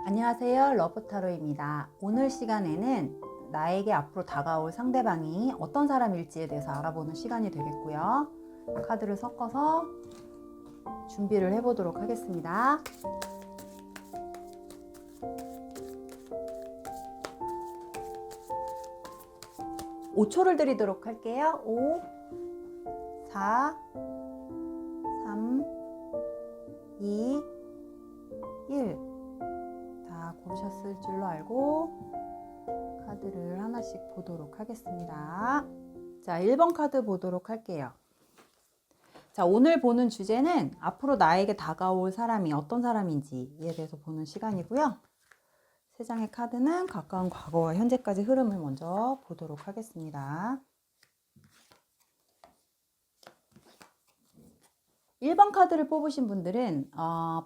안녕하세요, 러브타로입니다. 오늘 시간에는 나에게 앞으로 다가올 상대방이 어떤 사람일지에 대해서 알아보는 시간이 되겠고요. 카드를 섞어서 준비를 해보도록 하겠습니다. 5초를 드리도록 할게요. 5, 4, 3, 2, 1. 다 고르셨을 줄로 알고 카드를 하나씩 보도록 하겠습니다. 자, 1번 카드 보도록 할게요. 자, 오늘 보는 주제는 앞으로 나에게 다가올 사람이 어떤 사람인지에 대해서 보는 시간이고요. 세 장의 카드는 가까운 과거와 현재까지 흐름을 먼저 보도록 하겠습니다. 1번 카드를 뽑으신 분들은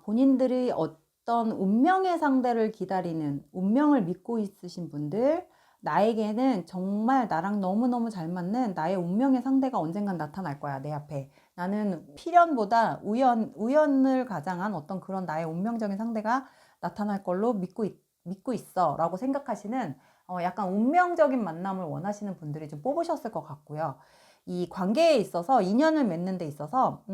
본인들이 어떤 운명의 상대를 기다리는, 운명을 믿고 있으신 분들, 나에게는 정말 나랑 너무너무 잘 맞는 나의 운명의 상대가 언젠간 나타날 거야, 내 앞에. 나는 필연보다 우연을 가장한 어떤 그런 나의 운명적인 상대가 나타날 걸로 믿고 있어 라고 생각하시는 약간 운명적인 만남을 원하시는 분들이 좀 뽑으셨을 것 같고요. 이 관계에 있어서 인연을 맺는 데 있어서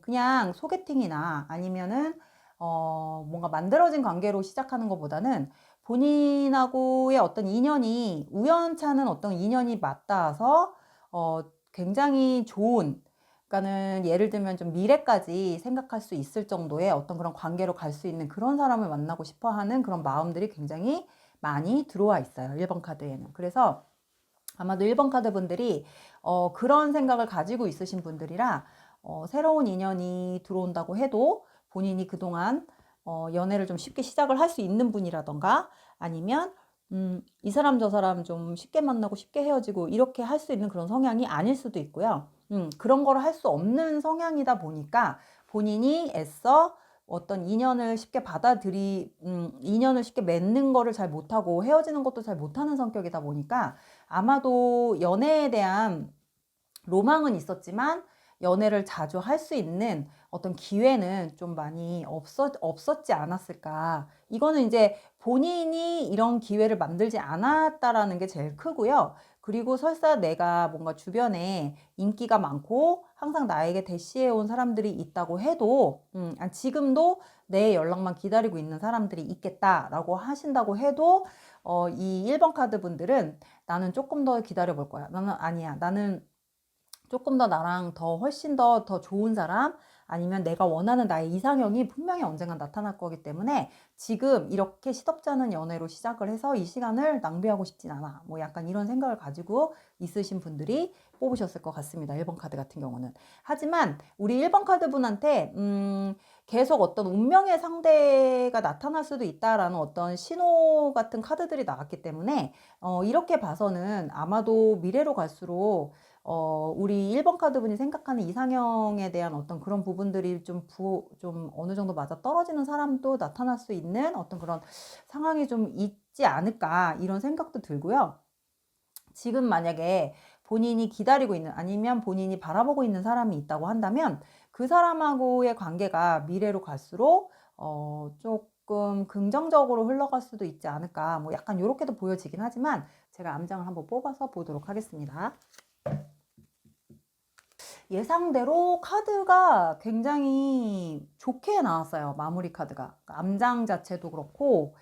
그냥 소개팅이나 아니면은 뭔가 만들어진 관계로 시작하는 것보다는 본인하고의 어떤 인연이 우연찮은 어떤 인연이 맞닿아서 굉장히 좋은, 그러니까는 예를 들면 좀 미래까지 생각할 수 있을 정도의 어떤 그런 관계로 갈 수 있는 그런 사람을 만나고 싶어 하는 그런 마음들이 굉장히 많이 들어와 있어요, 1번 카드에는. 그래서 아마도 1번 카드 분들이 그런 생각을 가지고 있으신 분들이라 새로운 인연이 들어온다고 해도 본인이 그동안 연애를 좀 쉽게 시작을 할 수 있는 분이라던가 아니면 이 사람 저 사람 좀 쉽게 만나고 쉽게 헤어지고 이렇게 할 수 있는 그런 성향이 아닐 수도 있고요. 그런 거를 할 수 없는 성향이다 보니까 본인이 애써 어떤 인연을 쉽게 인연을 쉽게 맺는 거를 잘 못하고 헤어지는 것도 잘 못하는 성격이다 보니까 아마도 연애에 대한 로망은 있었지만 연애를 자주 할 수 있는 어떤 기회는 좀 많이 없었지 않았을까. 이거는 이제 본인이 이런 기회를 만들지 않았다라는 게 제일 크고요. 그리고 설사 내가 뭔가 주변에 인기가 많고 항상 나에게 대시해 온 사람들이 있다고 해도 지금도 내 연락만 기다리고 있는 사람들이 있겠다라고 하신다고 해도 이 1번 카드 분들은 나는 조금 더 기다려 볼 거야. 나는 아니야. 나는 조금 더 나랑 더 훨씬 더 좋은 사람 아니면 내가 원하는 나의 이상형이 분명히 언젠가 나타날 거기 때문에 지금 이렇게 시덥지 않은 연애로 시작을 해서 이 시간을 낭비하고 싶진 않아. 뭐 약간 이런 생각을 가지고 있으신 분들이 뽑으셨을 것 같습니다. 1번 카드 같은 경우는. 하지만 우리 1번 카드 분한테 계속 어떤 운명의 상대가 나타날 수도 있다라는 어떤 신호 같은 카드들이 나왔기 때문에 이렇게 봐서는 아마도 미래로 갈수록 우리 1번 카드 분이 생각하는 이상형에 대한 어떤 그런 부분들이 좀 어느 정도 맞아 떨어지는 사람도 나타날 수 있는 어떤 그런 상황이 좀 있지 않을까 이런 생각도 들고요. 지금 만약에 본인이 기다리고 있는 아니면 본인이 바라보고 있는 사람이 있다고 한다면 그 사람하고의 관계가 미래로 갈수록 조금 긍정적으로 흘러갈 수도 있지 않을까 뭐 약간 이렇게도 보여지긴 하지만 제가 암장을 한번 뽑아서 보도록 하겠습니다. 예상대로 카드가 굉장히 좋게 나왔어요. 마무리 카드가. 암장 자체도 그렇고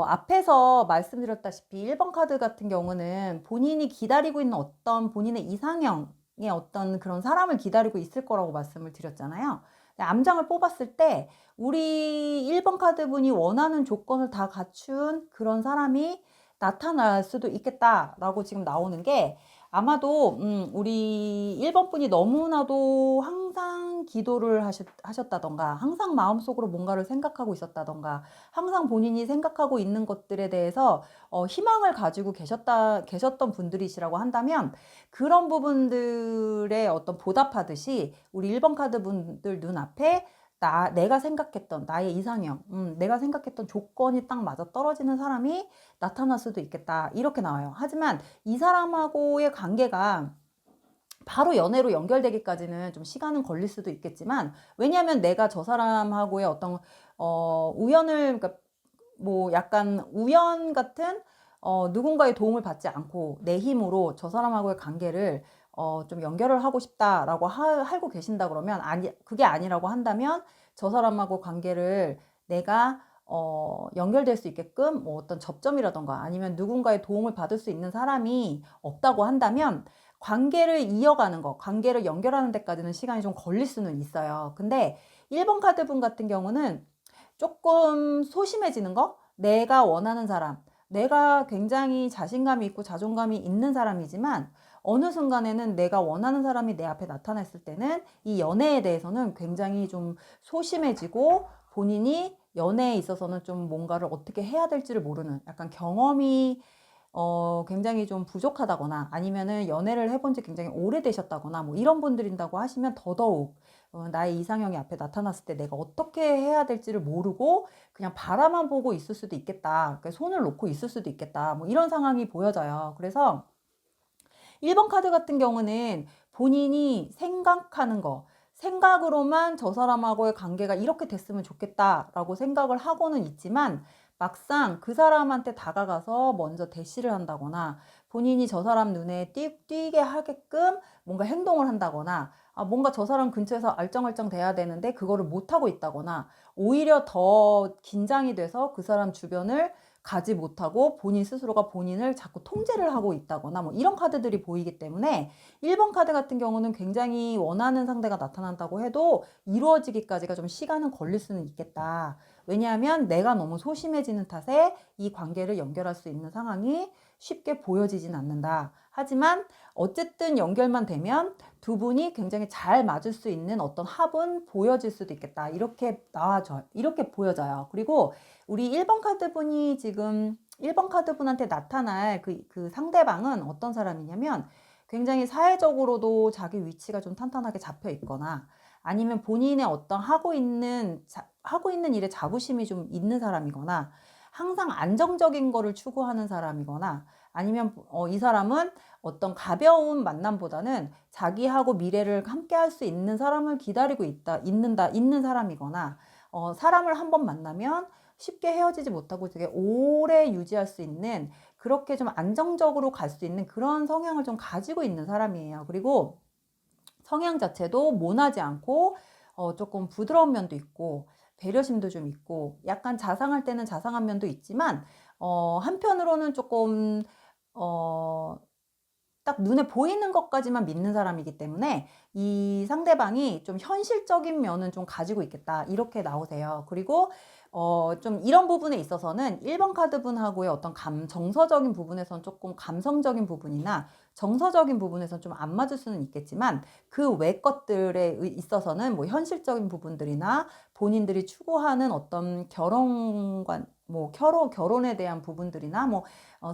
앞에서 말씀드렸다시피 1번 카드 같은 경우는 본인이 기다리고 있는 어떤 본인의 이상형의 어떤 그런 사람을 기다리고 있을 거라고 말씀을 드렸잖아요. 암장을 뽑았을 때 우리 1번 카드 분이 원하는 조건을 다 갖춘 그런 사람이 나타날 수도 있겠다라고 지금 나오는 게 아마도 우리 1번 분이 너무나도 항상 기도를 하셨다던가 항상 마음속으로 뭔가를 생각하고 있었다던가 항상 본인이 생각하고 있는 것들에 대해서 희망을 가지고 계셨던 분들이시라고 한다면 그런 부분들의 어떤 보답하듯이 우리 1번 카드 분들 눈앞에 내가 생각했던 나의 이상형, 내가 생각했던 조건이 딱 맞아 떨어지는 사람이 나타날 수도 있겠다. 이렇게 나와요. 하지만 이 사람하고의 관계가 바로 연애로 연결되기까지는 좀 시간은 걸릴 수도 있겠지만 왜냐하면 내가 저 사람하고의 어떤 그러니까 뭐 약간 우연 같은 누군가의 도움을 받지 않고 내 힘으로 저 사람하고의 관계를 좀 연결을 하고 싶다라고 하고 계신다 그러면, 그게 아니라고 한다면 저 사람하고 관계를 내가 연결될 수 있게끔 뭐 어떤 접점이라던가 아니면 누군가의 도움을 받을 수 있는 사람이 없다고 한다면, 관계를 이어가는 거, 관계를 연결하는 데까지는 시간이 좀 걸릴 수는 있어요. 근데 1번 카드 분 같은 경우는 조금 소심해지는 거? 내가 원하는 사람, 내가 굉장히 자신감이 있고 자존감이 있는 사람이지만 어느 순간에는 내가 원하는 사람이 내 앞에 나타났을 때는 이 연애에 대해서는 굉장히 좀 소심해지고, 본인이 연애에 있어서는 좀 뭔가를 어떻게 해야 될지를 모르는, 약간 경험이 굉장히 좀 부족하다거나 아니면은 연애를 해본 지 굉장히 오래되셨다거나 뭐 이런 분들인다고 하시면, 더더욱 나의 이상형이 앞에 나타났을 때 내가 어떻게 해야 될지를 모르고 그냥 바라만 보고 있을 수도 있겠다. 그러니까 손을 놓고 있을 수도 있겠다. 뭐 이런 상황이 보여져요. 그래서 1번 카드 같은 경우는 본인이 생각하는 거, 생각으로만 저 사람하고의 관계가 이렇게 됐으면 좋겠다라고 생각을 하고는 있지만, 막상 그 사람한테 다가가서 먼저 대시를 한다거나 본인이 저 사람 눈에 띄게 하게끔 뭔가 행동을 한다거나, 뭔가 저 사람 근처에서 알짱알짱 돼야 되는데 그거를 못하고 있다거나, 오히려 더 긴장이 돼서 그 사람 주변을 가지 못하고 본인 스스로가 본인을 자꾸 통제를 하고 있다거나 뭐 이런 카드들이 보이기 때문에, 1번 카드 같은 경우는 굉장히 원하는 상대가 나타난다고 해도 이루어지기까지가 좀 시간은 걸릴 수는 있겠다. 왜냐하면 내가 너무 소심해지는 탓에 이 관계를 연결할 수 있는 상황이 쉽게 보여지진 않는다. 하지만 어쨌든 연결만 되면 두 분이 굉장히 잘 맞을 수 있는 어떤 합은 보여질 수도 있겠다. 이렇게 보여져요. 그리고 우리 1번 카드 분이 지금 1번 카드 분한테 나타날 그 상대방은 어떤 사람이냐면, 굉장히 사회적으로도 자기 위치가 좀 탄탄하게 잡혀 있거나 아니면 본인의 어떤 하고 있는 일에 자부심이 좀 있는 사람이거나, 항상 안정적인 거를 추구하는 사람이거나, 아니면 이 사람은 어떤 가벼운 만남보다는 자기하고 미래를 함께 할 수 있는 사람을 기다리고 있는 사람이거나, 사람을 한번 만나면 쉽게 헤어지지 못하고 되게 오래 유지할 수 있는, 그렇게 좀 안정적으로 갈 수 있는 그런 성향을 좀 가지고 있는 사람이에요. 그리고 성향 자체도 모나지 않고 조금 부드러운 면도 있고 배려심도 좀 있고, 약간 자상할 때는 자상한 면도 있지만 한편으로는 조금 어, 딱 눈에 보이는 것까지만 믿는 사람이기 때문에 이 상대방이 좀 현실적인 면은 좀 가지고 있겠다, 이렇게 나오세요. 그리고 좀 이런 부분에 있어서는 1번 카드 분하고의 어떤 정서적인 부분에선 조금 감성적인 부분이나 정서적인 부분에선 좀 안 맞을 수는 있겠지만, 그 외 것들에 있어서는 뭐 현실적인 부분들이나 본인들이 추구하는 어떤 결혼관, 뭐 결혼에 대한 부분들이나 뭐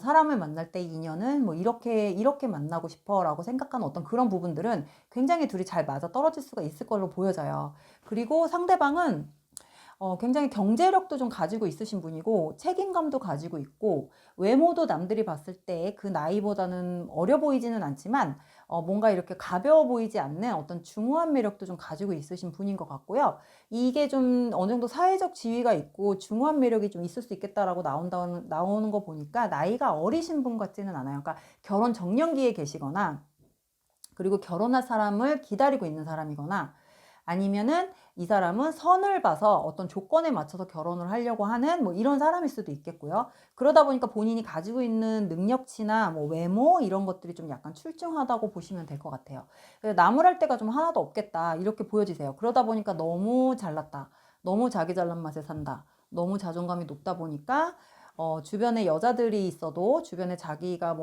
사람을 만날 때 인연은 뭐 이렇게 만나고 싶어라고 생각하는 어떤 그런 부분들은 굉장히 둘이 잘 맞아 떨어질 수가 있을 걸로 보여져요. 그리고 상대방은 굉장히 경제력도 좀 가지고 있으신 분이고 책임감도 가지고 있고, 외모도 남들이 봤을 때 그 나이보다는 어려 보이지는 않지만 뭔가 이렇게 가벼워 보이지 않는 어떤 중후한 매력도 좀 가지고 있으신 분인 것 같고요. 이게 좀 어느 정도 사회적 지위가 있고 중후한 매력이 좀 있을 수 있겠다라고 나오는 거 보니까 나이가 어리신 분 같지는 않아요. 그러니까 결혼 정년기에 계시거나, 그리고 결혼할 사람을 기다리고 있는 사람이거나, 아니면은 이 사람은 선을 봐서 어떤 조건에 맞춰서 결혼을 하려고 하는 뭐 이런 사람일 수도 있겠고요. 그러다 보니까 본인이 가지고 있는 능력치나 뭐 외모 이런 것들이 좀 약간 출중하다고 보시면 될 것 같아요. 나무랄 데가 좀 하나도 없겠다, 이렇게 보여지세요. 그러다 보니까 너무 잘났다, 너무 자기 잘난 맛에 산다, 너무 자존감이 높다 보니까 주변에 여자들이 있어도 주변에 자기가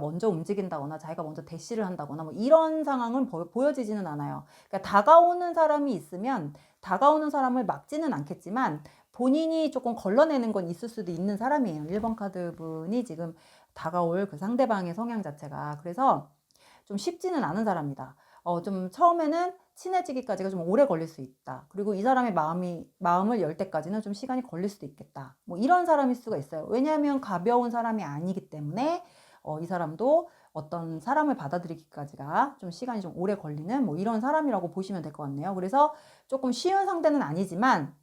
먼저 움직인다거나 자기가 먼저 대시를 한다거나 뭐 이런 상황은 보여지지는 않아요. 그러니까 다가오는 사람이 있으면 다가오는 사람을 막지는 않겠지만 본인이 조금 걸러내는 건 있을 수도 있는 사람이에요. 1번 카드 분이 지금 다가올 그 상대방의 성향 자체가. 그래서 좀 쉽지는 않은 사람이다. 좀 처음에는 친해지기까지가 좀 오래 걸릴 수 있다. 그리고 이 사람의 마음을 열 때까지는 좀 시간이 걸릴 수도 있겠다. 뭐 이런 사람일 수가 있어요. 왜냐하면 가벼운 사람이 아니기 때문에 이 사람도 어떤 사람을 받아들이기까지가 좀 시간이 좀 오래 걸리는 뭐 이런 사람이라고 보시면 될 것 같네요. 그래서 조금 쉬운 상대는 아니지만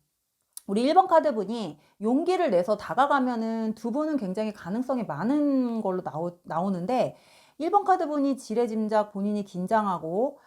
우리 1번 카드 분이 용기를 내서 다가가면은 두 분은 굉장히 가능성이 많은 걸로 나오는데 1번 카드 분이 지레짐작 본인이 긴장하고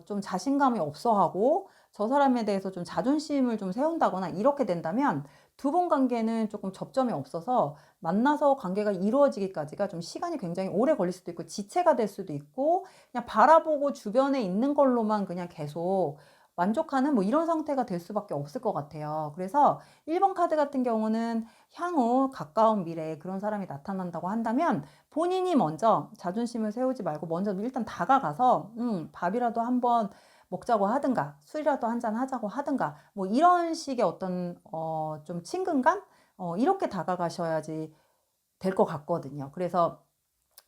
좀 자신감이 없어하고 저 사람에 대해서 좀 자존심을 좀 세운다거나 이렇게 된다면 두 분 관계는 조금 접점이 없어서 만나서 관계가 이루어지기까지가 좀 시간이 굉장히 오래 걸릴 수도 있고 지체가 될 수도 있고 그냥 바라보고 주변에 있는 걸로만 그냥 계속 만족하는 뭐 이런 상태가 될 수밖에 없을 것 같아요. 그래서 1번 카드 같은 경우는 향후 가까운 미래에 그런 사람이 나타난다고 한다면 본인이 먼저 자존심을 세우지 말고 먼저 일단 다가가서 밥이라도 한번 먹자고 하든가 술이라도 한잔 하자고 하든가 뭐 이런 식의 어떤 좀 친근감 이렇게 다가가셔야지 될 것 같거든요. 그래서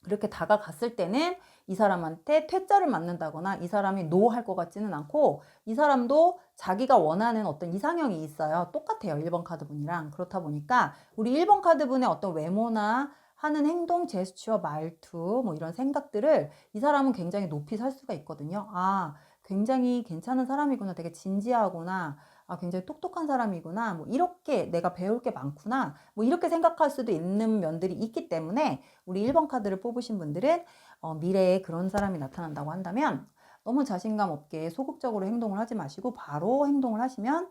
그렇게 다가갔을 때는 이 사람한테 퇴짜를 맞는다거나 이 사람이 노 할 것 같지는 않고 이 사람도 자기가 원하는 어떤 이상형이 있어요. 똑같아요. 1번 카드 분이랑. 그렇다 보니까 우리 1번 카드 분의 어떤 외모나 하는 행동, 제스처, 말투 뭐 이런 생각들을 이 사람은 굉장히 높이 살 수가 있거든요. 아, 굉장히 괜찮은 사람이구나. 되게 진지하구나. 아, 굉장히 똑똑한 사람이구나. 뭐 이렇게 내가 배울 게 많구나. 뭐 이렇게 생각할 수도 있는 면들이 있기 때문에 우리 1번 카드를 뽑으신 분들은 미래에 그런 사람이 나타난다고 한다면 너무 자신감 없게 소극적으로 행동을 하지 마시고 바로 행동을 하시면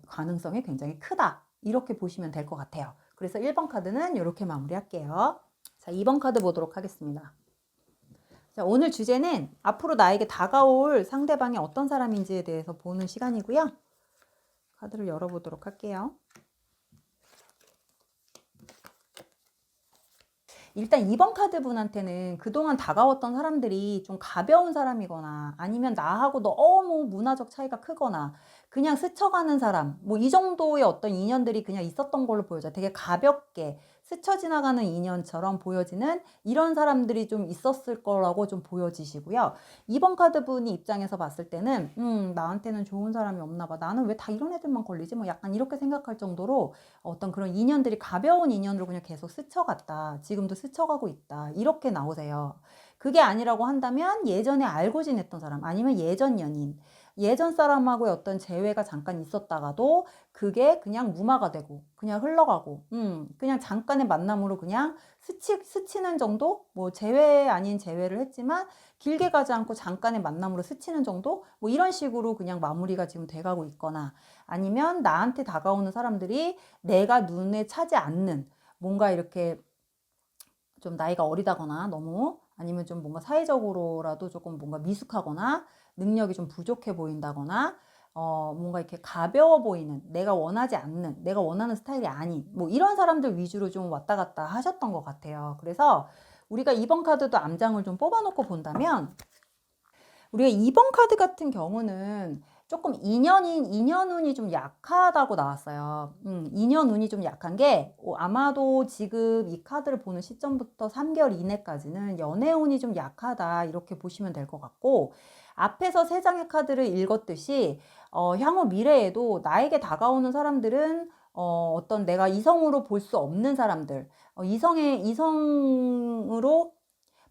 가능성이 굉장히 크다. 이렇게 보시면 될 것 같아요. 그래서 1번 카드는 이렇게 마무리할게요. 자, 2번 카드 보도록 하겠습니다. 자, 오늘 주제는 앞으로 나에게 다가올 상대방이 어떤 사람인지에 대해서 보는 시간이고요. 카드를 열어보도록 할게요. 일단 2번 카드 분한테는 그동안 다가왔던 사람들이 좀 가벼운 사람이거나 아니면 나하고 너무 문화적 차이가 크거나 그냥 스쳐가는 사람 뭐 이 정도의 어떤 인연들이 그냥 있었던 걸로 보여져요. 되게 가볍게 스쳐 지나가는 인연처럼 보여지는 이런 사람들이 좀 있었을 거라고 좀 보여지시고요. 2번 카드 분이 입장에서 봤을 때는 나한테는 좋은 사람이 없나 봐. 나는 왜 다 이런 애들만 걸리지? 뭐 약간 이렇게 생각할 정도로 어떤 그런 인연들이 가벼운 인연으로 그냥 계속 스쳐갔다. 지금도 스쳐가고 있다. 이렇게 나오세요. 그게 아니라고 한다면 예전에 알고 지냈던 사람 아니면 예전 연인 예전 사람하고의 어떤 재회가 잠깐 있었다가도 그게 그냥 무마가 되고 그냥 흘러가고 그냥 잠깐의 만남으로 그냥 스치는 정도 뭐 재회 아닌 재회를 했지만 길게 가지 않고 잠깐의 만남으로 스치는 정도 뭐 이런 식으로 그냥 마무리가 지금 돼가고 있거나 아니면 나한테 다가오는 사람들이 내가 눈에 차지 않는 뭔가 이렇게 좀 나이가 어리다거나 너무 아니면 좀 뭔가 사회적으로라도 조금 뭔가 미숙하거나 능력이 좀 부족해 보인다거나 뭔가 이렇게 가벼워 보이는 내가 원하지 않는 내가 원하는 스타일이 아닌 뭐 이런 사람들 위주로 좀 왔다 갔다 하셨던 것 같아요. 그래서 우리가 2번 카드도 암장을 좀 뽑아놓고 본다면 우리가 2번 카드 같은 경우는 조금 인연운이 좀 약하다고 나왔어요. 인연운이 좀 약한 게 아마도 지금 이 카드를 보는 시점부터 3개월 이내까지는 연애운이 좀 약하다 이렇게 보시면 될 것 같고 앞에서 3장의 카드를 읽었듯이 향후 미래에도 나에게 다가오는 사람들은 어떤 내가 이성으로 볼 수 없는 사람들 이성으로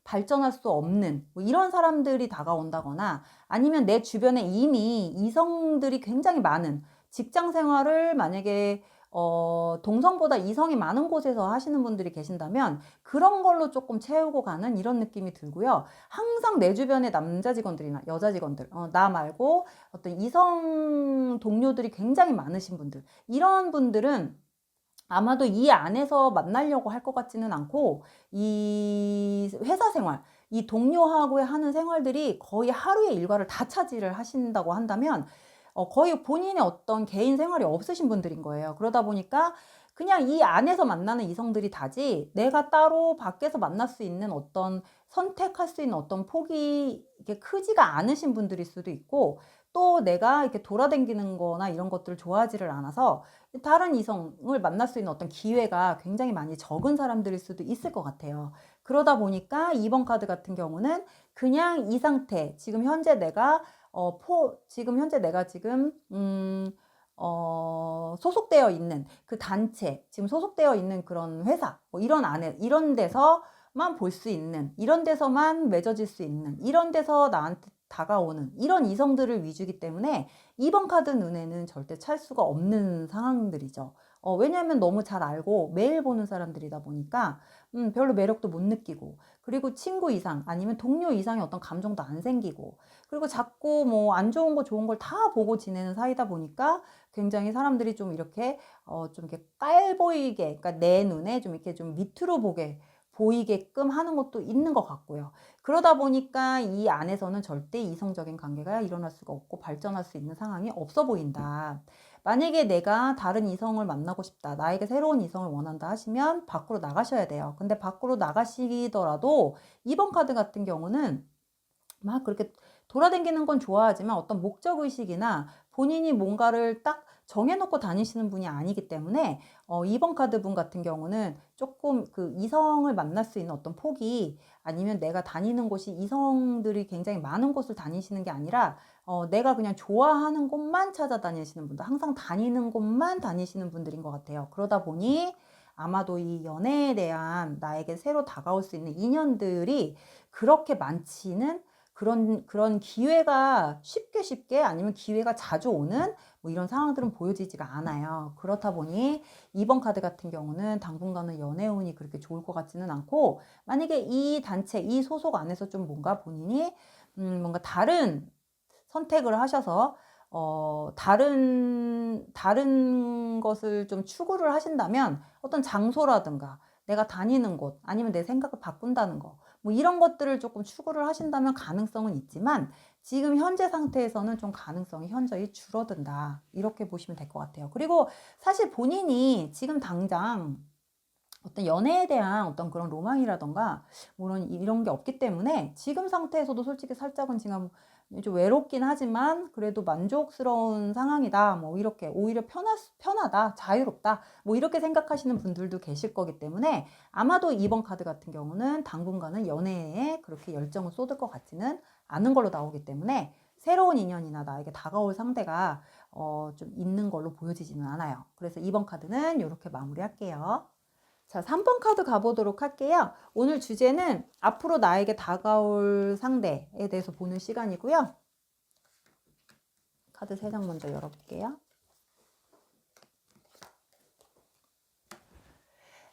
발전할 수 없는 뭐 이런 사람들이 다가온다거나 아니면 내 주변에 이미 이성들이 굉장히 많은 직장 생활을 만약에 동성보다 이성이 많은 곳에서 하시는 분들이 계신다면 그런 걸로 조금 채우고 가는 이런 느낌이 들고요. 항상 내 주변에 남자 직원들이나 여자 직원들 나 말고 어떤 이성 동료들이 굉장히 많으신 분들 이런 분들은 아마도 이 안에서 만나려고 할 것 같지는 않고 이 회사 생활, 이 동료하고의 하는 생활들이 거의 하루의 일과를 다 차지를 하신다고 한다면 거의 본인의 어떤 개인 생활이 없으신 분들인 거예요. 그러다 보니까 그냥 이 안에서 만나는 이성들이 다지 내가 따로 밖에서 만날 수 있는 어떤 선택할 수 있는 어떤 폭이 이렇게 크지가 않으신 분들일 수도 있고 또 내가 이렇게 돌아다니는 거나 이런 것들을 좋아하지를 않아서 다른 이성을 만날 수 있는 어떤 기회가 굉장히 많이 적은 사람들일 수도 있을 것 같아요. 그러다 보니까 2번 카드 같은 경우는 그냥 이 상태, 지금 현재 내가 지금 소속되어 있는 그 단체, 지금 소속되어 있는 그런 회사, 뭐 이런 데서만 볼 수 있는, 이런 데서만 맺어질 수 있는, 이런 데서 나한테 다가오는 이런 이성들을 위주이기 때문에 2번 카드 눈에는 절대 찰 수가 없는 상황들이죠. 왜냐하면 너무 잘 알고 매일 보는 사람들이다 보니까 별로 매력도 못 느끼고, 그리고 친구 이상 아니면 동료 이상의 어떤 감정도 안 생기고, 그리고 자꾸 뭐 안 좋은 거 좋은 걸 다 보고 지내는 사이다 보니까 굉장히 사람들이 좀 이렇게 좀 이렇게 깔 보이게, 그러니까 내 눈에 좀 이렇게 좀 밑으로 보이게끔 하는 것도 있는 것 같고요. 그러다 보니까 이 안에서는 절대 이성적인 관계가 일어날 수가 없고 발전할 수 있는 상황이 없어 보인다. 만약에 내가 다른 이성을 만나고 싶다, 나에게 새로운 이성을 원한다 하시면 밖으로 나가셔야 돼요. 근데 밖으로 나가시더라도 2번 카드 같은 경우는 막 그렇게 돌아다니는 건 좋아하지만 어떤 목적의식이나 본인이 뭔가를 딱 정해놓고 다니시는 분이 아니기 때문에 2번 카드 분 같은 경우는 조금 그 이성을 만날 수 있는 어떤 폭이, 아니면 내가 다니는 곳이 이성들이 굉장히 많은 곳을 다니시는 게 아니라 내가 그냥 좋아하는 곳만 찾아다니시는 분들, 항상 다니는 곳만 다니시는 분들인 것 같아요. 그러다 보니 아마도 이 연애에 대한 나에게 새로 다가올 수 있는 인연들이 그렇게 많지는, 그런 기회가 쉽게 아니면 기회가 자주 오는 뭐 이런 상황들은 보여지지가 않아요. 그렇다 보니 2번 카드 같은 경우는 당분간은 연애운이 그렇게 좋을 것 같지는 않고, 만약에 이 단체, 이 소속 안에서 좀 뭔가 본인이 뭔가 다른 선택을 하셔서 다른 것을 좀 추구를 하신다면 어떤 장소라든가 내가 다니는 곳 아니면 내 생각을 바꾼다는 거, 뭐 이런 것들을 조금 추구를 하신다면 가능성은 있지만 지금 현재 상태에서는 좀 가능성이 현저히 줄어든다, 이렇게 보시면 될 것 같아요. 그리고 사실 본인이 지금 당장 어떤 연애에 대한 어떤 그런 로망이라던가 뭐 이런 게 없기 때문에 지금 상태에서도 솔직히 살짝은 지금 좀 외롭긴 하지만 그래도 만족스러운 상황이다, 뭐 이렇게 오히려 편하다, 자유롭다, 뭐 이렇게 생각하시는 분들도 계실 거기 때문에 아마도 2번 카드 같은 경우는 당분간은 연애에 그렇게 열정을 쏟을 것 같지는 않은 걸로 나오기 때문에 새로운 인연이나 나에게 다가올 상대가 좀 있는 걸로 보여지지는 않아요. 그래서 2번 카드는 이렇게 마무리할게요. 자, 3번 카드 가보도록 할게요. 오늘 주제는 앞으로 나에게 다가올 상대에 대해서 보는 시간이고요. 카드 3장 먼저 열어볼게요.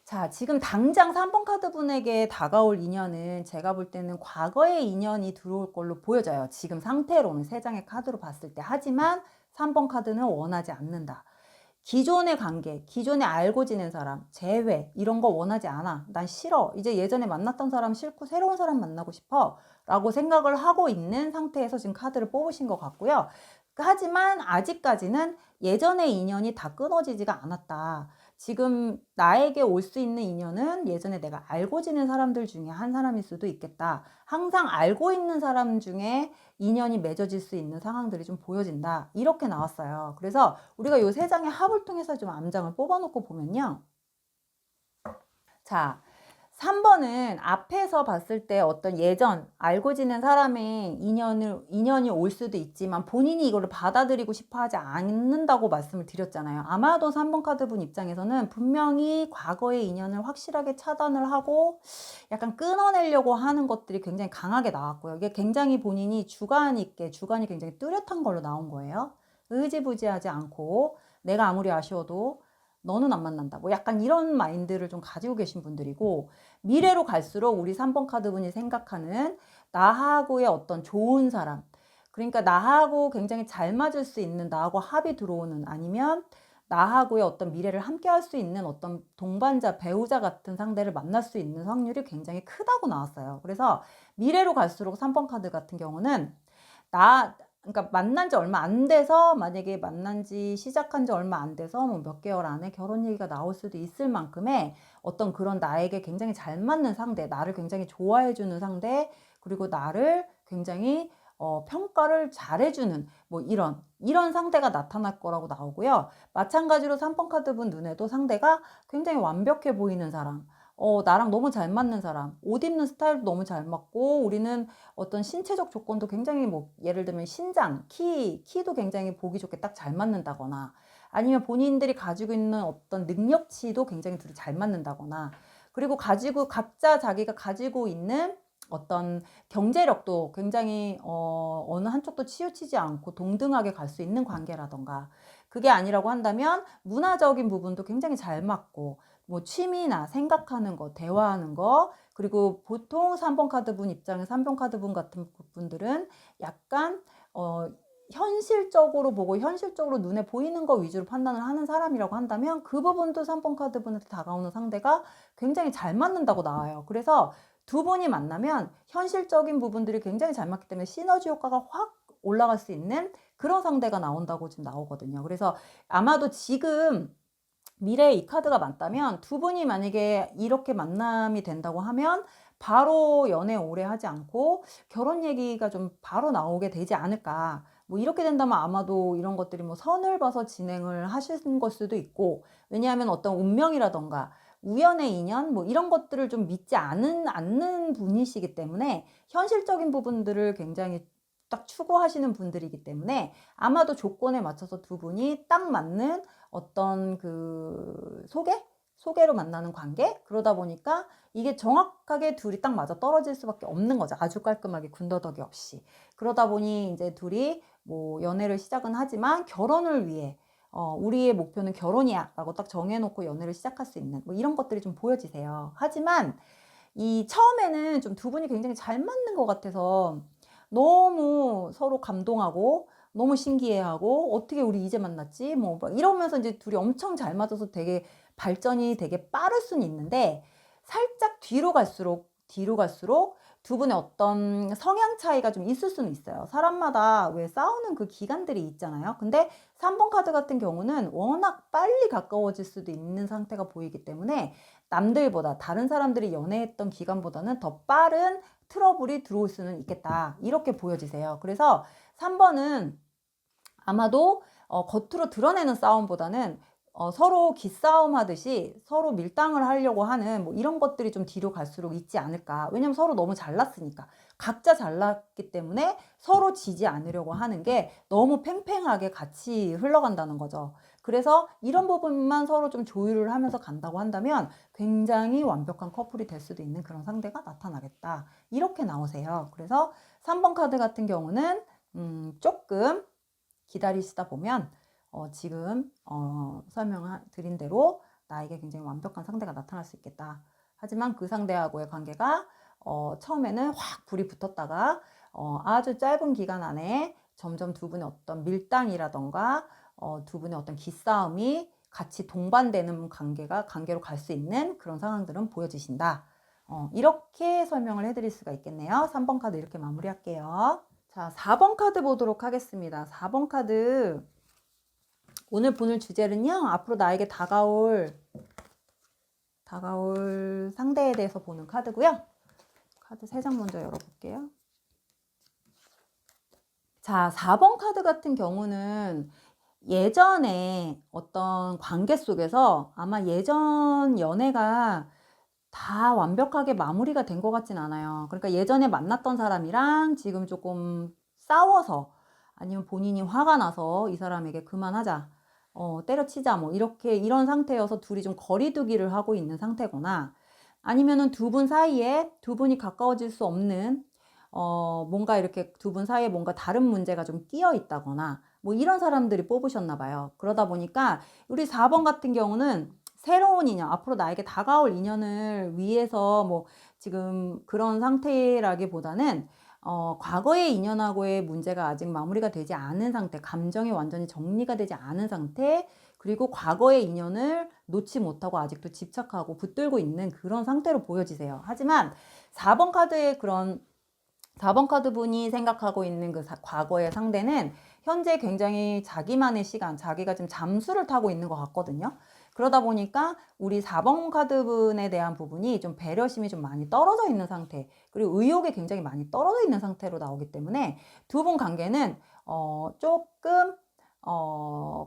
자, 지금 당장 3번 카드 분에게 다가올 인연은 제가 볼 때는 과거의 인연이 들어올 걸로 보여져요. 지금 상태로는 3장의 카드로 봤을 때. 하지만 3번 카드는 원하지 않는다. 기존의 관계, 기존에 알고 지낸 사람, 재회, 이런 거 원하지 않아. 난 싫어. 이제 예전에 만났던 사람 싫고 새로운 사람 만나고 싶어. 라고 생각을 하고 있는 상태에서 지금 카드를 뽑으신 것 같고요. 하지만 아직까지는 예전의 인연이 다 끊어지지가 않았다. 지금 나에게 올 수 있는 인연은 예전에 내가 알고 지낸 사람들 중에 한 사람일 수도 있겠다. 항상 알고 있는 사람 중에 인연이 맺어질 수 있는 상황들이 좀 보여진다, 이렇게 나왔어요. 그래서 우리가 요 3장의 합을 통해서 좀 암장을 뽑아놓고 보면요. 자, 3번은 앞에서 봤을 때 어떤 예전 알고 지낸 사람의 인연이 올 수도 있지만 본인이 이거를 받아들이고 싶어 하지 않는다고 말씀을 드렸잖아요. 아마도 3번 카드 분 입장에서는 분명히 과거의 인연을 확실하게 차단을 하고 약간 끊어내려고 하는 것들이 굉장히 강하게 나왔고요. 이게 굉장히 본인이 주관이 굉장히 뚜렷한 걸로 나온 거예요. 의지부지하지 않고 내가 아무리 아쉬워도 너는 안 만난다, 뭐 약간 이런 마인드를 좀 가지고 계신 분들이고, 미래로 갈수록 우리 3번 카드 분이 생각하는 나하고의 어떤 좋은 사람, 그러니까 나하고 굉장히 잘 맞을 수 있는, 나하고 합이 들어오는, 아니면 나하고의 어떤 미래를 함께 할 수 있는 어떤 동반자, 배우자 같은 상대를 만날 수 있는 확률이 굉장히 크다고 나왔어요. 그래서 미래로 갈수록 3번 카드 같은 경우는 그러니까 만난 지 얼마 안 돼서, 만약에 만난 지 시작한 지 얼마 안 돼서 뭐 몇 개월 안에 결혼 얘기가 나올 수도 있을 만큼의 어떤 그런 나에게 굉장히 잘 맞는 상대, 나를 굉장히 좋아해 주는 상대, 그리고 나를 굉장히 평가를 잘해주는 뭐 이런 상대가 나타날 거라고 나오고요. 마찬가지로 3번 카드 분 눈에도 상대가 굉장히 완벽해 보이는 사람, 나랑 너무 잘 맞는 사람, 옷 입는 스타일도 너무 잘 맞고, 우리는 어떤 신체적 조건도 굉장히 뭐 예를 들면 신장, 키도 굉장히 보기 좋게 딱 잘 맞는다거나, 아니면 본인들이 가지고 있는 어떤 능력치도 굉장히 둘이 잘 맞는다거나, 그리고 각자 자기가 가지고 있는 어떤 경제력도 굉장히 어느 한쪽도 치우치지 않고 동등하게 갈 수 있는 관계라던가, 그게 아니라고 한다면 문화적인 부분도 굉장히 잘 맞고, 뭐 취미나 생각하는 거, 대화하는 거, 그리고 보통 3번 카드분 입장에 3번 카드분 같은 분들은 약간 현실적으로 보고 현실적으로 눈에 보이는 거 위주로 판단을 하는 사람이라고 한다면 그 부분도 3번 카드분한테 다가오는 상대가 굉장히 잘 맞는다고 나와요. 그래서 두 분이 만나면 현실적인 부분들이 굉장히 잘 맞기 때문에 시너지 효과가 확 올라갈 수 있는 그런 상대가 나온다고 지금 나오거든요. 그래서 아마도 지금 미래에 이 카드가 맞다면 두 분이 만약에 이렇게 만남이 된다고 하면 바로 연애 오래 하지 않고 결혼 얘기가 좀 바로 나오게 되지 않을까. 뭐 이렇게 된다면 아마도 이런 것들이 뭐 선을 봐서 진행을 하시는 걸 수도 있고, 왜냐하면 어떤 운명이라던가 우연의 인연 뭐 이런 것들을 좀 믿지 않는 분이시기 때문에 현실적인 부분들을 굉장히 딱 추구하시는 분들이기 때문에 아마도 조건에 맞춰서 두 분이 딱 맞는 어떤 그 소개로 만나는 관계, 그러다 보니까 이게 정확하게 둘이 딱 맞아 떨어질 수밖에 없는 거죠. 아주 깔끔하게 군더더기 없이. 그러다 보니 이제 둘이 뭐 연애를 시작은 하지만 결혼을 위해 우리의 목표는 결혼이야 라고 딱 정해놓고 연애를 시작할 수 있는 뭐 이런 것들이 좀 보여지세요. 하지만 이 처음에는 좀 두 분이 굉장히 잘 맞는 것 같아서 너무 서로 감동하고 너무 신기해하고 어떻게 우리 이제 만났지? 뭐 이러면서 이제 둘이 엄청 잘 맞아서 되게 발전이 되게 빠를 수는 있는데, 살짝 뒤로 갈수록 두 분의 어떤 성향 차이가 좀 있을 수는 있어요. 사람마다 왜 싸우는 그 기간들이 있잖아요. 근데 3번 카드 같은 경우는 워낙 빨리 가까워질 수도 있는 상태가 보이기 때문에 남들보다 다른 사람들이 연애했던 기간보다는 더 빠른 트러블이 들어올 수는 있겠다. 이렇게 보여지세요. 그래서 3번은 아마도 겉으로 드러내는 싸움보다는 서로 기싸움 하듯이 서로 밀당을 하려고 하는 뭐 이런 것들이 좀 뒤로 갈수록 있지 않을까. 왜냐면 서로 너무 잘났으니까. 각자 잘났기 때문에 서로 지지 않으려고 하는 게 너무 팽팽하게 같이 흘러간다는 거죠. 그래서 이런 부분만 서로 좀 조율을 하면서 간다고 한다면 굉장히 완벽한 커플이 될 수도 있는 그런 상대가 나타나겠다. 이렇게 나오세요. 그래서 3번 카드 같은 경우는 조금 기다리시다 보면 지금 설명드린 대로 나에게 굉장히 완벽한 상대가 나타날 수 있겠다. 하지만 그 상대하고의 관계가 처음에는 확 불이 붙었다가 아주 짧은 기간 안에 점점 두 분의 어떤 밀당이라던가 두 분의 어떤 기싸움이 같이 동반되는 관계로 갈 수 있는 그런 상황들은 보여지신다. 이렇게 설명을 해드릴 수가 있겠네요. 3번 카드 이렇게 마무리할게요. 자, 4번 카드 보도록 하겠습니다. 4번 카드. 오늘 보는 주제는요, 앞으로 나에게 다가올 상대에 대해서 보는 카드고요. 카드 3장 먼저 열어볼게요. 자, 4번 카드 같은 경우는 예전에 어떤 관계 속에서 아마 예전 연애가 다 완벽하게 마무리가 된 것 같진 않아요. 그러니까 예전에 만났던 사람이랑 지금 조금 싸워서, 아니면 본인이 화가 나서 이 사람에게 그만하자, 때려치자, 뭐 이렇게 이런 상태여서 둘이 좀 거리두기를 하고 있는 상태거나, 아니면은 두 분 사이에 두 분이 가까워질 수 없는 뭔가 이렇게 두 분 사이에 뭔가 다른 문제가 좀 끼어 있다거나 뭐 이런 사람들이 뽑으셨나 봐요. 그러다 보니까 우리 4번 같은 경우는 새로운 인연, 앞으로 나에게 다가올 인연을 위해서 뭐 지금 그런 상태라기보다는 과거의 인연하고의 문제가 아직 마무리가 되지 않은 상태, 감정이 완전히 정리가 되지 않은 상태, 그리고 과거의 인연을 놓지 못하고 아직도 집착하고 붙들고 있는 그런 상태로 보여지세요. 하지만 4번 카드의 그런 4번 카드 분이 생각하고 있는 그 과거의 상대는 현재 굉장히 자기만의 시간, 자기가 지금 잠수를 타고 있는 것 같거든요. 그러다 보니까 우리 4번 카드 분에 대한 부분이 좀 배려심이 좀 많이 떨어져 있는 상태, 그리고 의욕이 굉장히 많이 떨어져 있는 상태로 나오기 때문에 두 분 관계는 조금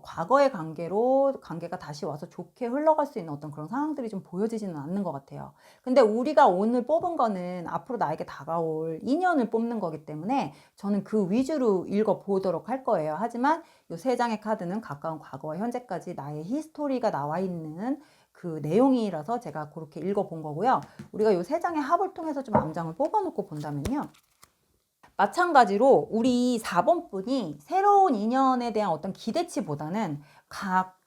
과거의 관계가 다시 와서 좋게 흘러갈 수 있는 어떤 그런 상황들이 좀 보여지지는 않는 것 같아요. 근데 우리가 오늘 뽑은 거는 앞으로 나에게 다가올 인연을 뽑는 거기 때문에 저는 그 위주로 읽어보도록 할 거예요. 하지만 이 세 장의 카드는 가까운 과거와 현재까지 나의 히스토리가 나와 있는 그 내용이라서 제가 그렇게 읽어본 거고요. 우리가 요 세 장의 합을 통해서 좀 암장을 뽑아놓고 본다면요. 마찬가지로 우리 4번 분이 새로운 인연에 대한 어떤 기대치보다는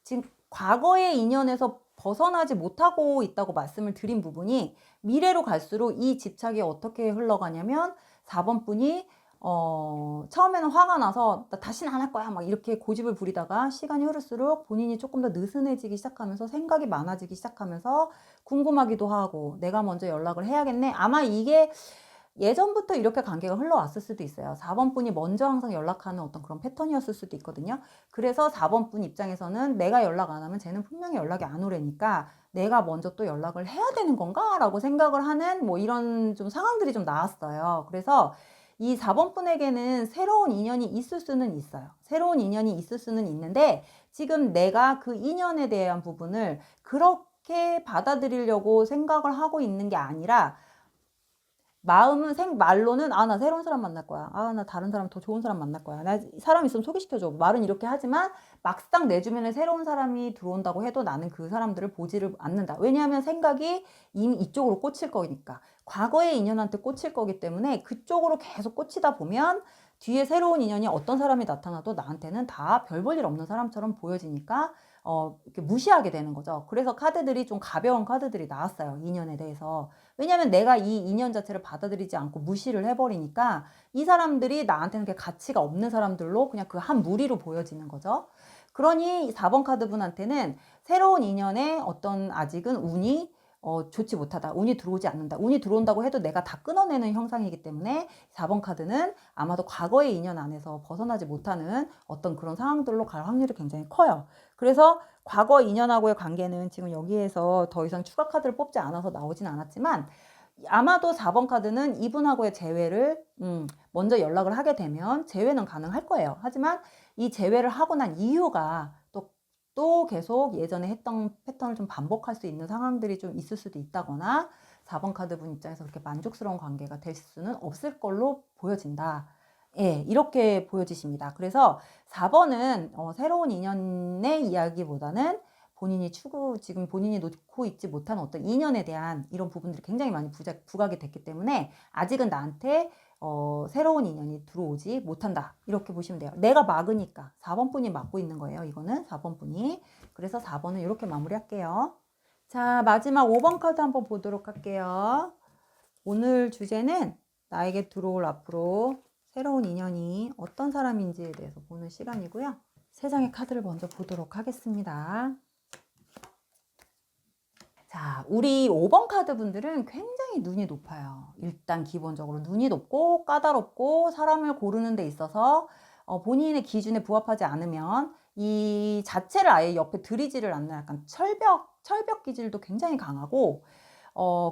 지금 과거의 인연에서 벗어나지 못하고 있다고 말씀을 드린 부분이 미래로 갈수록 이 집착이 어떻게 흘러가냐면 4번 분이 처음에는 화가 나서 나 다시는 안 할 거야 막 이렇게 고집을 부리다가 시간이 흐를수록 본인이 조금 더 느슨해지기 시작하면서 생각이 많아지기 시작하면서 궁금하기도 하고 내가 먼저 연락을 해야겠네. 아마 이게 예전부터 이렇게 관계가 흘러왔을 수도 있어요. 4번 분이 먼저 항상 연락하는 어떤 그런 패턴이었을 수도 있거든요. 그래서 4번 분 입장에서는 내가 연락 안 하면 쟤는 분명히 연락이 안 오래니까 내가 먼저 또 연락을 해야 되는 건가? 라고 생각을 하는 뭐 이런 좀 상황들이 좀 나왔어요. 그래서 이 4번 분에게는 새로운 인연이 있을 수는 있어요. 새로운 인연이 있을 수는 있는데 지금 내가 그 인연에 대한 부분을 그렇게 받아들이려고 생각을 하고 있는 게 아니라 말로는 나 새로운 사람 만날 거야. 나 다른 사람 더 좋은 사람 만날 거야. 나 사람 있으면 소개시켜줘. 말은 이렇게 하지만 막상 내 주변에 새로운 사람이 들어온다고 해도 나는 그 사람들을 보지를 않는다. 왜냐하면 생각이 이미 이쪽으로 꽂힐 거니까. 과거의 인연한테 꽂힐 거기 때문에 그쪽으로 계속 꽂히다 보면 뒤에 새로운 인연이 어떤 사람이 나타나도 나한테는 다 별 볼 일 없는 사람처럼 보여지니까 이렇게 무시하게 되는 거죠. 그래서 카드들이 좀 가벼운 카드들이 나왔어요. 인연에 대해서. 왜냐면 내가 이 인연 자체를 받아들이지 않고 무시를 해버리니까 이 사람들이 나한테는 그게 가치가 없는 사람들로 그냥 그 한 무리로 보여지는 거죠. 그러니 4번 카드 분한테는 새로운 인연에 어떤 아직은 운이 좋지 못하다. 운이 들어오지 않는다. 운이 들어온다고 해도 내가 다 끊어내는 형상이기 때문에 4번 카드는 아마도 과거의 인연 안에서 벗어나지 못하는 어떤 그런 상황들로 갈 확률이 굉장히 커요. 그래서 과거 인연하고의 관계는 지금 여기에서 더 이상 추가 카드를 뽑지 않아서 나오진 않았지만 아마도 4번 카드는 이분하고의 재회를 먼저 연락을 하게 되면 재회는 가능할 거예요. 하지만 이 재회를 하고 난 이유가 또 계속 예전에 했던 패턴을 좀 반복할 수 있는 상황들이 좀 있을 수도 있다거나 4번 카드 분 입장에서 그렇게 만족스러운 관계가 될 수는 없을 걸로 보여진다. 예, 이렇게 보여지십니다. 그래서 4번은 새로운 인연의 이야기보다는 지금 본인이 놓고 있지 못한 어떤 인연에 대한 이런 부분들이 굉장히 많이 부각이 됐기 때문에 아직은 나한테 새로운 인연이 들어오지 못한다. 이렇게 보시면 돼요. 내가 막으니까 4번 분이 막고 있는 거예요. 이거는 4번 분이. 그래서 4번은 이렇게 마무리할게요. 자, 마지막 5번 카드 한번 보도록 할게요. 오늘 주제는 나에게 들어올 앞으로 새로운 인연이 어떤 사람인지에 대해서 보는 시간이고요. 세 장의 카드를 먼저 보도록 하겠습니다. 자, 우리 5번 카드 분들은 굉장히 눈이 높아요. 일단 기본적으로 눈이 높고 까다롭고 사람을 고르는 데 있어서 본인의 기준에 부합하지 않으면 이 자체를 아예 옆에 들이지를 않는 약간 철벽 기질도 굉장히 강하고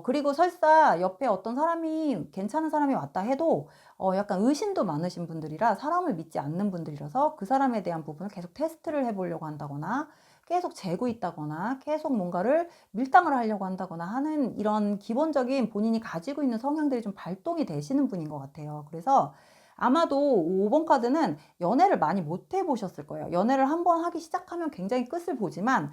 그리고 설사 옆에 어떤 사람이 괜찮은 사람이 왔다 해도 약간 의심도 많으신 분들이라 사람을 믿지 않는 분들이라서 그 사람에 대한 부분을 계속 테스트를 해보려고 한다거나 계속 재고 있다거나 계속 뭔가를 밀당을 하려고 한다거나 하는 이런 기본적인 본인이 가지고 있는 성향들이 좀 발동이 되시는 분인 것 같아요. 그래서 아마도 5번 카드는 연애를 많이 못 해보셨을 거예요. 연애를 한번 하기 시작하면 굉장히 끝을 보지만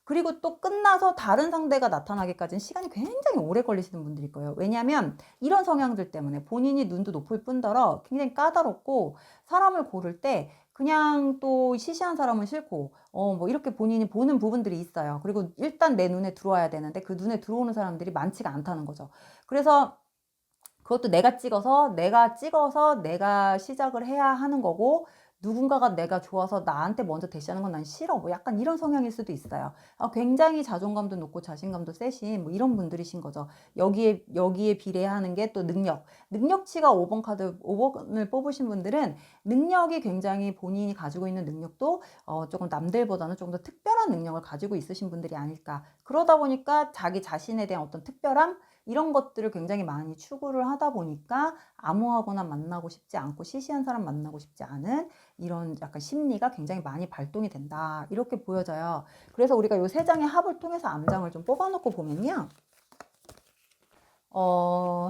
그리고 또 끝나서 다른 상대가 나타나기까지는 시간이 굉장히 오래 걸리시는 분들일 거예요. 왜냐하면 이런 성향들 때문에 본인이 눈도 높을 뿐더러 굉장히 까다롭고 사람을 고를 때 그냥 또 시시한 사람은 싫고 뭐 이렇게 본인이 보는 부분들이 있어요. 그리고 일단 내 눈에 들어와야 되는데 그 눈에 들어오는 사람들이 많지가 않다는 거죠. 그래서 그것도 내가 찍어서 내가 시작을 해야 하는 거고 누군가가 내가 좋아서 나한테 먼저 대시하는 건 난 싫어. 뭐 약간 이런 성향일 수도 있어요. 굉장히 자존감도 높고 자신감도 세신 뭐 이런 분들이신 거죠. 여기에 비례하는 게 또 능력치가 5번 카드 5번을 뽑으신 분들은 능력이 굉장히 본인이 가지고 있는 능력도 조금 남들보다는 조금 더 특별한 능력을 가지고 있으신 분들이 아닐까. 그러다 보니까 자기 자신에 대한 어떤 특별함 이런 것들을 굉장히 많이 추구를 하다 보니까 아무하거나 만나고 싶지 않고 시시한 사람 만나고 싶지 않은 이런 약간 심리가 굉장히 많이 발동이 된다. 이렇게 보여져요. 그래서 우리가 이 세 장의 합을 통해서 암장을 좀 뽑아놓고 보면요.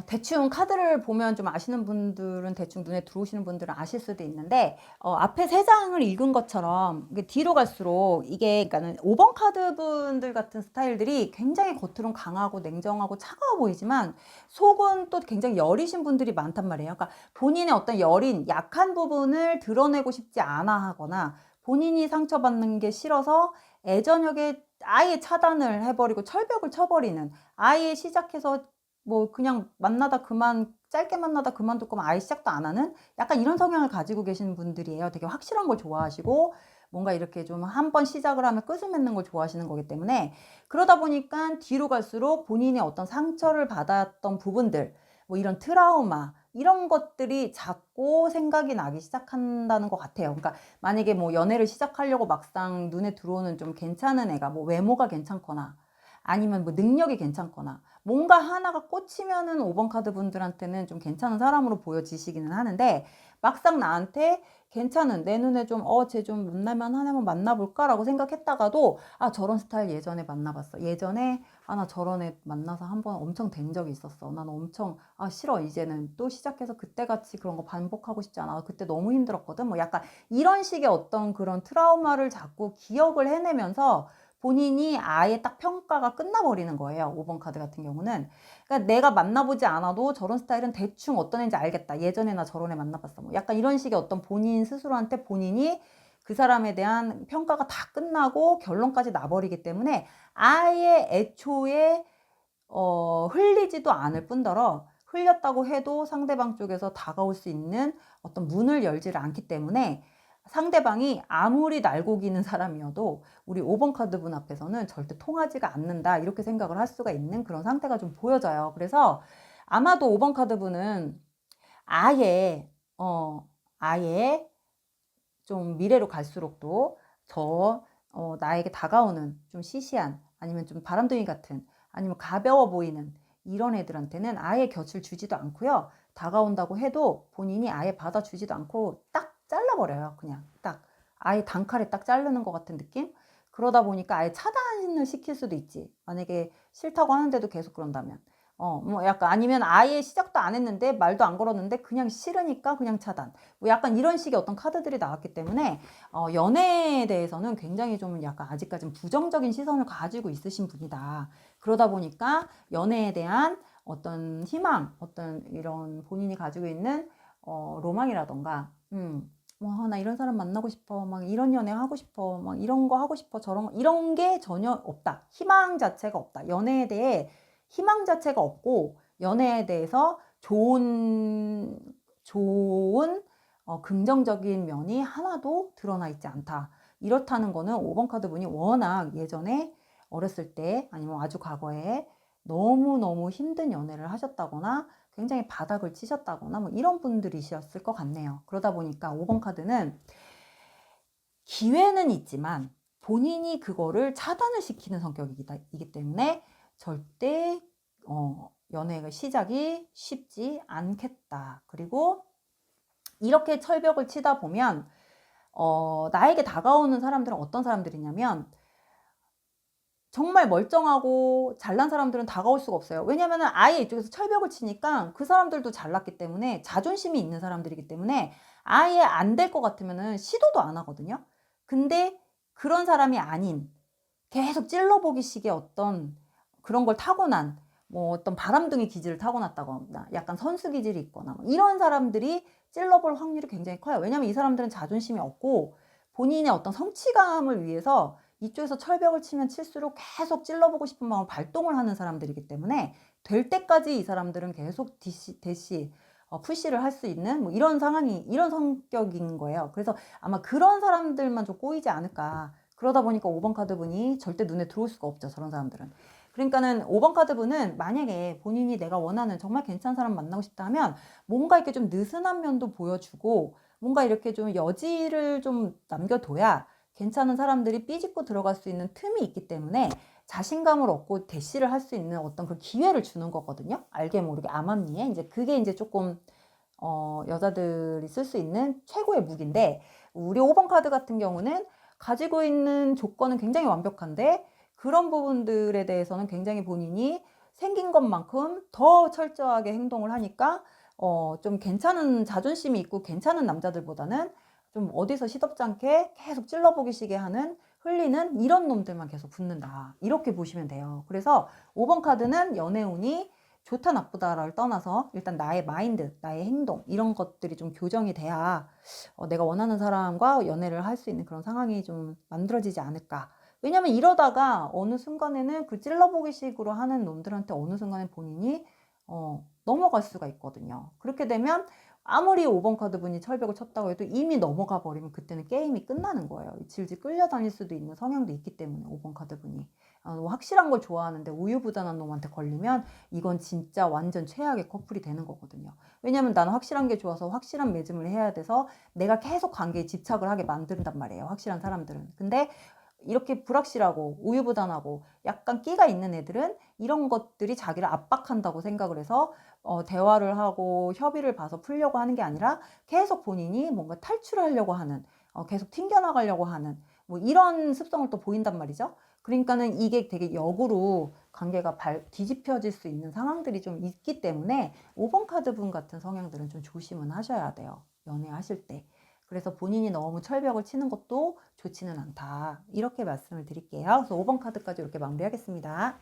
대충 카드를 보면 좀 아시는 분들은 대충 눈에 들어오시는 분들은 아실 수도 있는데, 앞에 세 장을 읽은 것처럼 이게 뒤로 갈수록 이게, 그러니까는 5번 카드 분들 같은 스타일들이 굉장히 겉으론 강하고 냉정하고 차가워 보이지만 속은 또 굉장히 여리신 분들이 많단 말이에요. 그러니까 본인의 어떤 여린, 약한 부분을 드러내고 싶지 않아 하거나 본인이 상처받는 게 싫어서 애저녁에 아예 차단을 해버리고 철벽을 쳐버리는, 아예 시작해서 뭐 그냥 만나다 그만, 짧게 만나다 그만둘 거면 아예 시작도 안 하는 약간 이런 성향을 가지고 계신 분들이에요. 되게 확실한 걸 좋아하시고 뭔가 이렇게 좀 한 번 시작을 하면 끝을 맺는 걸 좋아하시는 거기 때문에, 그러다 보니까 뒤로 갈수록 본인의 어떤 상처를 받았던 부분들, 뭐 이런 트라우마 이런 것들이 자꾸 생각이 나기 시작한다는 것 같아요. 그러니까 만약에 뭐 연애를 시작하려고 막상 눈에 들어오는 좀 괜찮은 애가 뭐 외모가 괜찮거나 아니면 뭐 능력이 괜찮거나 뭔가 하나가 꽂히면은 5번 카드 분들한테는 좀 괜찮은 사람으로 보여지시기는 하는데, 막상 나한테 괜찮은, 내 눈에 좀 쟤 좀 만나면 하나만 만나볼까라고 생각했다가도 저런 스타일 예전에 만나봤어, 예전에 나 저런 애 만나서 한번 엄청 된 적이 있었어, 나는 엄청 싫어, 이제는 또 시작해서 그때같이 그런 거 반복하고 싶지 않아, 그때 너무 힘들었거든, 뭐 약간 이런 식의 어떤 그런 트라우마를 자꾸 기억을 해내면서 본인이 아예 딱 평가가 끝나버리는 거예요. 5번 카드 같은 경우는. 그러니까 내가 만나보지 않아도 저런 스타일은 대충 어떤 애인지 알겠다, 예전에 나 저런 애 만나봤어, 뭐 약간 이런 식의 어떤 본인 스스로한테 본인이 그 사람에 대한 평가가 다 끝나고 결론까지 나버리기 때문에 아예 애초에 흘리지도 않을 뿐더러, 흘렸다고 해도 상대방 쪽에서 다가올 수 있는 어떤 문을 열지를 않기 때문에 상대방이 아무리 날고기는 사람이어도 우리 5번 카드 분 앞에서는 절대 통하지가 않는다, 이렇게 생각을 할 수가 있는 그런 상태가 좀 보여져요. 그래서 아마도 5번 카드 분은 아예 아예 좀 미래로 갈수록도 더 나에게 다가오는 좀 시시한, 아니면 좀 바람둥이 같은, 아니면 가벼워 보이는 이런 애들한테는 아예 곁을 주지도 않고요. 다가온다고 해도 본인이 아예 받아주지도 않고 딱 잘라버려요. 그냥 딱 아예 단칼에 딱 자르는 것 같은 느낌? 그러다 보니까 아예 차단을 시킬 수도 있지, 만약에 싫다고 하는데도 계속 그런다면. 뭐 약간, 아니면 아예 시작도 안 했는데 말도 안 걸었는데 그냥 싫으니까 그냥 차단, 뭐 약간 이런 식의 어떤 카드들이 나왔기 때문에 연애에 대해서는 굉장히 좀 약간 아직까지는 부정적인 시선을 가지고 있으신 분이다. 그러다 보니까 연애에 대한 어떤 희망, 어떤 이런 본인이 가지고 있는 로망이라던가, 나 이런 사람 만나고 싶어, 막 이런 연애 하고 싶어, 막 이런 거 하고 싶어, 저런 거, 이런 게 전혀 없다. 희망 자체가 없다. 연애에 대해 희망 자체가 없고, 연애에 대해서 좋은 긍정적인 면이 하나도 드러나 있지 않다. 이렇다는 거는 5번 카드 분이 워낙 예전에 어렸을 때, 아니면 아주 과거에 너무너무 힘든 연애를 하셨다거나 굉장히 바닥을 치셨다거나 뭐 이런 분들이셨을 것 같네요. 그러다 보니까 5번 카드는 기회는 있지만 본인이 그거를 차단을 시키는 성격이기 때문에 절대 연애가 시작이 쉽지 않겠다. 그리고 이렇게 철벽을 치다 보면 나에게 다가오는 사람들은 어떤 사람들이냐면, 정말 멀쩡하고 잘난 사람들은 다가올 수가 없어요. 왜냐면 아예 이쪽에서 철벽을 치니까 그 사람들도 잘났기 때문에, 자존심이 있는 사람들이기 때문에 아예 안 될 것 같으면은 시도도 안 하거든요. 근데 그런 사람이 아닌, 계속 찔러보기 식의 어떤 그런 걸 타고난, 뭐 어떤 바람둥이 기질을 타고났다거나 약간 선수 기질이 있거나 뭐 이런 사람들이 찔러볼 확률이 굉장히 커요. 왜냐면 이 사람들은 자존심이 없고 본인의 어떤 성취감을 위해서 이쪽에서 철벽을 치면 칠수록 계속 찔러보고 싶은 마음을 발동을 하는 사람들이기 때문에 될 때까지 이 사람들은 계속 대시 푸시를 할 수 있는 뭐 이런 상황이, 이런 성격인 거예요. 그래서 아마 그런 사람들만 좀 꼬이지 않을까. 그러다 보니까 5번 카드 분이 절대 눈에 들어올 수가 없죠, 저런 사람들은. 그러니까는 5번 카드 분은 만약에 본인이 내가 원하는 정말 괜찮은 사람 만나고 싶다 하면 뭔가 이렇게 좀 느슨한 면도 보여주고, 뭔가 이렇게 좀 여지를 좀 남겨둬야 괜찮은 사람들이 삐집고 들어갈 수 있는 틈이 있기 때문에 자신감을 얻고 대시를 할 수 있는 어떤 그 기회를 주는 거거든요. 알게 모르게 암암리에. 이제 그게 이제 조금 여자들이 쓸 수 있는 최고의 무기인데, 우리 5번 카드 같은 경우는 가지고 있는 조건은 굉장히 완벽한데 그런 부분들에 대해서는 굉장히 본인이 생긴 것만큼 더 철저하게 행동을 하니까 좀 괜찮은 자존심이 있고 괜찮은 남자들보다는 좀 어디서 시덥지 않게 계속 찔러보기시게 하는 흘리는 이런 놈들만 계속 붙는다. 이렇게 보시면 돼요. 그래서 5번 카드는 연애운이 좋다 나쁘다를 떠나서 일단 나의 마인드, 나의 행동 이런 것들이 좀 교정이 돼야 내가 원하는 사람과 연애를 할 수 있는 그런 상황이 좀 만들어지지 않을까. 왜냐면 이러다가 어느 순간에는 그 찔러보기식으로 하는 놈들한테 어느 순간에 본인이 넘어갈 수가 있거든요. 그렇게 되면 아무리 5번 카드 분이 철벽을 쳤다고 해도 이미 넘어가 버리면 그때는 게임이 끝나는 거예요. 질질 끌려다닐 수도 있는 성향도 있기 때문에 5번 카드 분이 확실한 걸 좋아하는데 우유부단한 놈한테 걸리면 이건 진짜 완전 최악의 커플이 되는 거거든요. 왜냐면 나는 확실한 게 좋아서 확실한 맺음을 해야 돼서 내가 계속 관계에 집착을 하게 만든단 말이에요. 확실한 사람들은. 근데 이렇게 불확실하고 우유부단하고 약간 끼가 있는 애들은 이런 것들이 자기를 압박한다고 생각을 해서 대화를 하고 협의를 봐서 풀려고 하는 게 아니라 계속 본인이 뭔가 탈출하려고 하는 계속 튕겨나가려고 하는 뭐 이런 습성을 또 보인단 말이죠. 그러니까는 이게 되게 역으로 관계가 뒤집혀질 수 있는 상황들이 좀 있기 때문에 5번 카드 분 같은 성향들은 좀 조심은 하셔야 돼요. 연애하실 때. 그래서 본인이 너무 철벽을 치는 것도 좋지는 않다. 이렇게 말씀을 드릴게요. 그래서 5번 카드까지 이렇게 마무리하겠습니다.